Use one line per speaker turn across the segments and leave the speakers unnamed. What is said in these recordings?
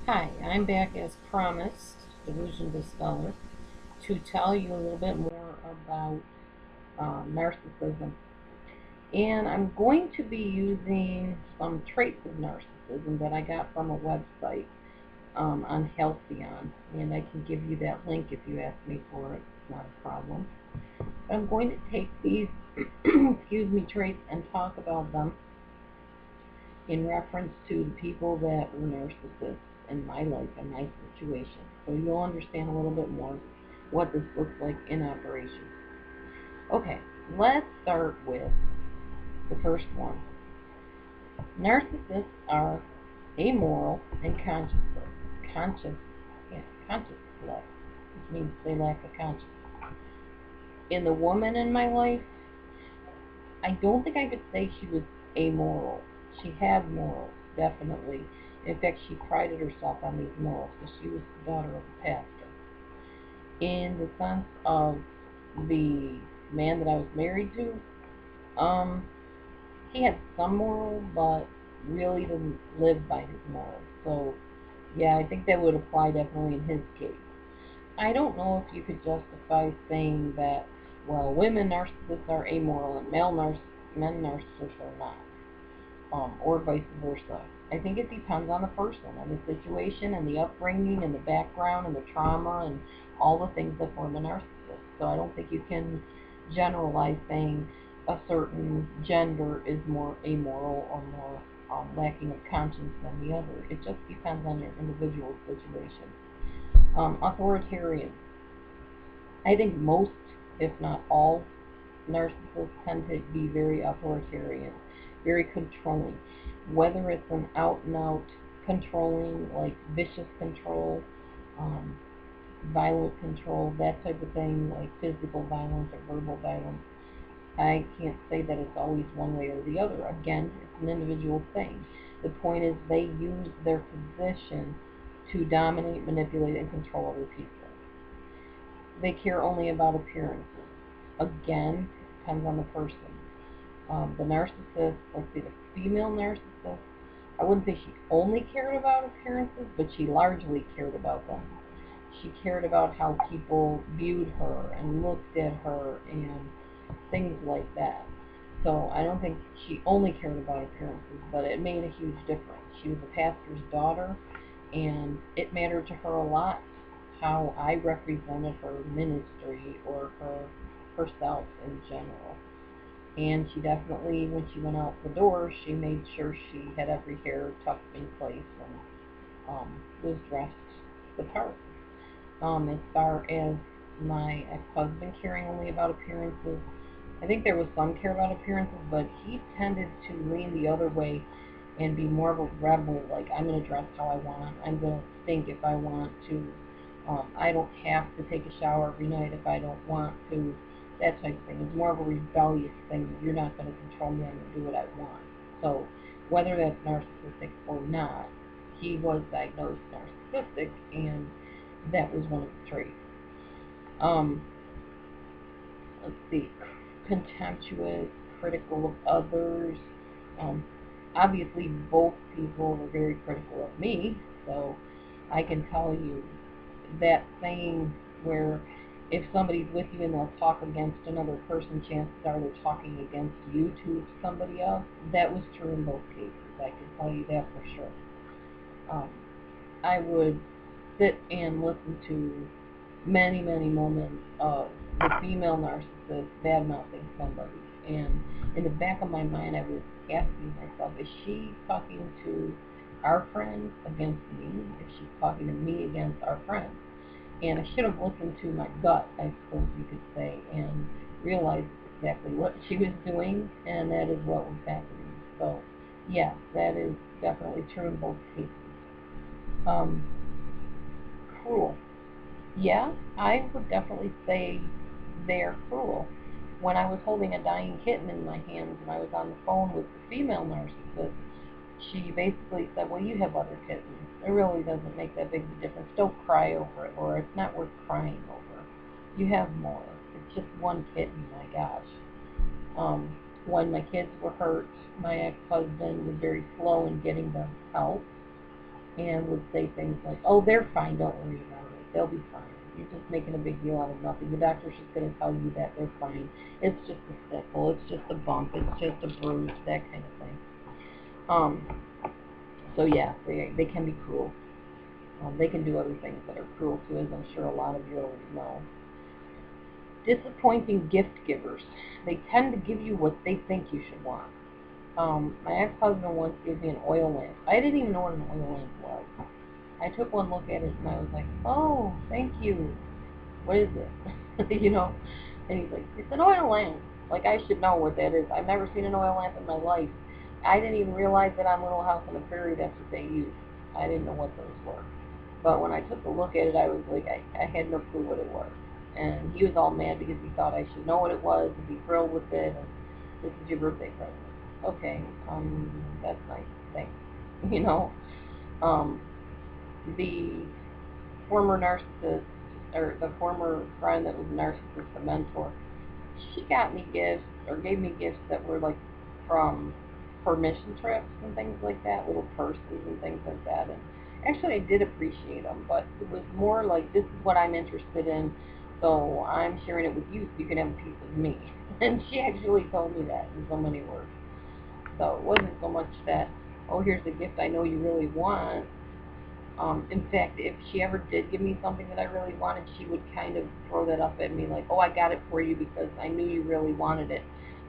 Hi, I'm back as promised, Delusion Dispeller, to tell you a little bit more about narcissism. And I'm going to be using some traits of narcissism that I got from a website on Halcyon. And I can give you that link if you ask me for it. It's not a problem. But I'm going to take these, excuse me, traits and talk about them in reference to the people that were narcissists in my life and my situation. So you'll understand a little bit more what this looks like in operation. Okay, let's start with the first one. Narcissists are amoral and conscious, yeah, conscienceless, which means they lack a conscience. In the woman in my life, I don't think I could say she was amoral. She had morals, definitely. In fact, she prided herself on these morals because she was the daughter of a pastor. In the sense of the man that I was married to, um, he had some morals, but really didn't live by his morals. So, yeah, I think that would apply definitely in his case. I don't know if you could justify saying that, well, women narcissists are amoral and men narcissists are not, or vice versa. I think it depends on the person and the situation and the upbringing and the background and the trauma and all the things that form a narcissist. So I don't think you can generalize saying a certain gender is more amoral or more lacking of conscience than the other. It just depends on your individual situation. Authoritarian. I think most, if not all, narcissists tend to be very authoritarian, very controlling. Whether it's an out and out controlling, like vicious control, um, violent control, that type of thing, like physical violence or verbal violence, I can't say that it's always one way or the other. Again, it's an individual thing. The point is they use their position to dominate, manipulate, and control other people. They care only about appearances. Again, it depends on the person. The narcissist, let's see, the female narcissist, I wouldn't say she only cared about appearances, but she largely cared about them. She cared about how people viewed her and looked at her and things like that. So I don't think she only cared about appearances, but it made a huge difference. She was a pastor's daughter, and it mattered to her a lot how I represented her ministry or herself in general. And she definitely, when she went out the door, she made sure she had every hair tucked in place and was dressed the part. As far as my ex-husband caring only about appearances, I think there was some care about appearances, but he tended to lean the other way and be more of a rebel. Like, I'm going to dress how I want. I'm going to stink if I want to. I don't have to take a shower every night if I don't want to. That type of thing. It's more of a rebellious thing. You're not going to control me. I'm going to do what I want. So, whether that's narcissistic or not, he was diagnosed narcissistic, and that was one of the traits. Um, let's see, contemptuous, critical of others. Um, Obviously, both people were very critical of me, so I can tell you that saying where if somebody's with you and they'll talk against another person, chances are they're talking against you to somebody else. That was true in both cases. I can tell you that for sure. Um, I would sit and listen to many, many moments of the female narcissist bad mouthing somebody. And in the back of my mind, I was asking myself, is she talking to our friends against me? Is she talking to me against our friends? And I should have listened to my gut, I suppose you could say, and realized exactly what she was doing, and that is what was happening. So, yes, that is definitely true in both cases. Um, Cruel. Yeah, I would definitely say they're cruel. When I was holding a dying kitten in my hands and I was on the phone with the female narcissist, she basically said, well, you have other kittens. It really doesn't make that big of a difference. Don't cry over it, or it's not worth crying over. You have more. It's just one kitten, my gosh. Um, when my kids were hurt, my ex-husband was very slow in getting them help. and would say things like, "Oh, they're fine, don't worry about it. They'll be fine. You're just making a big deal out of nothing. The doctor's just going to tell you that they're fine. It's just a stickle. It's just a bump. It's just a bruise," that kind of thing. So yeah, they can be cruel. They can do other things that are cruel too, as I'm sure a lot of you already know. Disappointing gift givers. They tend to give you what they think you should want. My ex-husband once gave me an oil lamp. I didn't even know what an oil lamp was. I took one look at it and I was like, "Oh, thank you. What is it?" you know? And he's like, "It's an oil lamp." Like I should know what that is. I've never seen an oil lamp in my life. I didn't even realize that on Little House on the Prairie that's what they use. I didn't know what those were. But when I took a look at it, I was like, I had no clue what it was. And he was all mad because he thought I should know what it was and be thrilled with it. And this is your birthday present. Okay, that's nice. Thanks. You know, the former narcissist, or the former friend that was a narcissist, a mentor, she got me gifts, or gave me gifts that were like from permission trips and things like that, little purses and things like that. And actually, I did appreciate them, but it was more like, this is what I'm interested in, so I'm sharing it with you so you can have a piece of me. And she actually told me that in so many words. So it wasn't so much that, "Oh, here's a gift I know you really want." In fact, if she ever did give me something that I really wanted, she would kind of throw that up at me like, "Oh, I got it for you because I knew you really wanted it.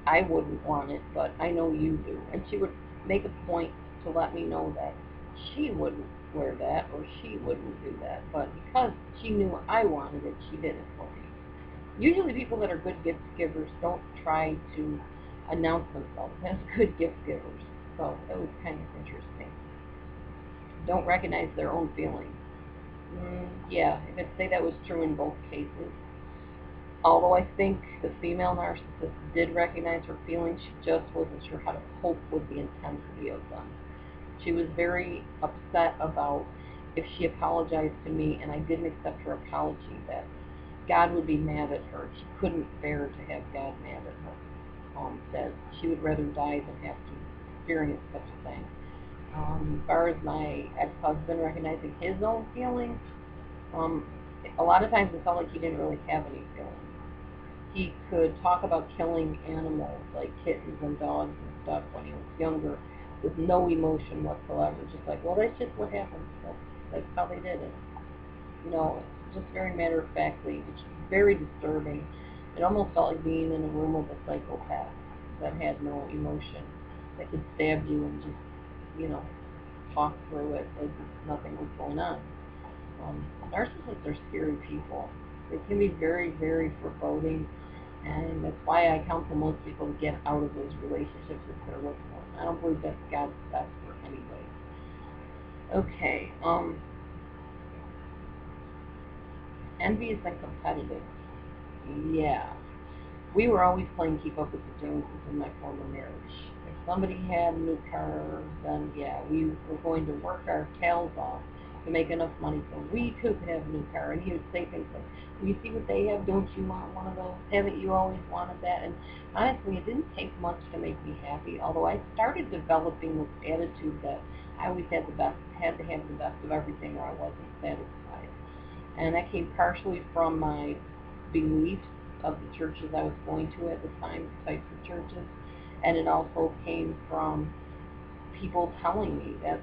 I wouldn't want it, but I know you do." And she would make a point to let me know that she wouldn't wear that or she wouldn't do that. But because she knew I wanted it, she did it for me. Usually people that are good gift givers don't try to announce themselves as good gift givers. So it was kind of interesting. Don't recognize their own feelings. Yeah, I could say that was true in both cases. Although I think the female narcissist did recognize her feelings, she just wasn't sure how to cope with the intensity of them. She was very upset about if she apologized to me and I didn't accept her apology, that God would be mad at her. She couldn't bear to have God mad at her. That she would rather die than have to experience such a thing. As far as my ex-husband recognizing his own feelings, um, a lot of times it felt like he didn't really have any feelings. He could talk about killing animals like kittens and dogs and stuff when he was younger with no emotion whatsoever. Just like, "Well, that's just what happens. That's how they did it." You know, just very matter-of-factly, which is very disturbing. It almost felt like being in a room with a psychopath that had no emotion, that could stab you and just, talk through it as if nothing was going on. Narcissists are scary people. They can be very, very foreboding, and that's why I counsel most people to get out of those relationships if they're looking for them. I don't believe that's God's best for anybody. Okay, envious and competitive. Yeah. We were always playing keep up with the Joneses in my former marriage. If somebody had a new car, then yeah, we were going to work our tails off to make enough money so we too could have a new car. And he would say things like, "You see what they have? Don't you want one of those? Haven't you always wanted that?" And honestly, it didn't take much to make me happy, although I started developing this attitude that I always had to have the best of everything or I wasn't satisfied. And that came partially from my beliefs of the churches I was going to at the time, types of churches, and it also came from people telling me that's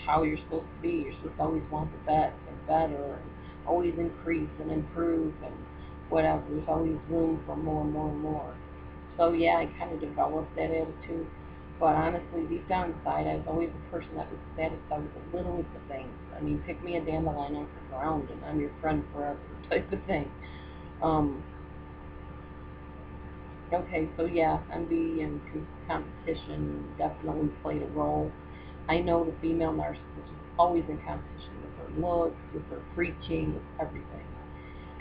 how you're supposed to be. You're supposed to always want the best and better and always increase and improve and whatever. There's always room for more and more and more. So yeah, I kind of developed that attitude. But honestly, deep down inside, I was always a person that was satisfied with the littlest of things. I mean, pick me a dandelion off the ground and I'm your friend forever type of thing. Okay, so yeah, envy and competition definitely played a role. I know the female narcissist is always in competition with her looks, with her preaching, with everything.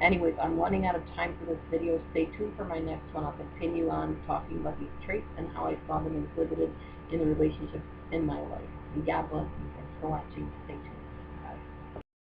Anyways, I'm running out of time for this video. Stay tuned for my next one. I'll continue on talking about these traits and how I saw them exhibited in the relationships in my life. And God bless you. Thanks for watching. Stay tuned.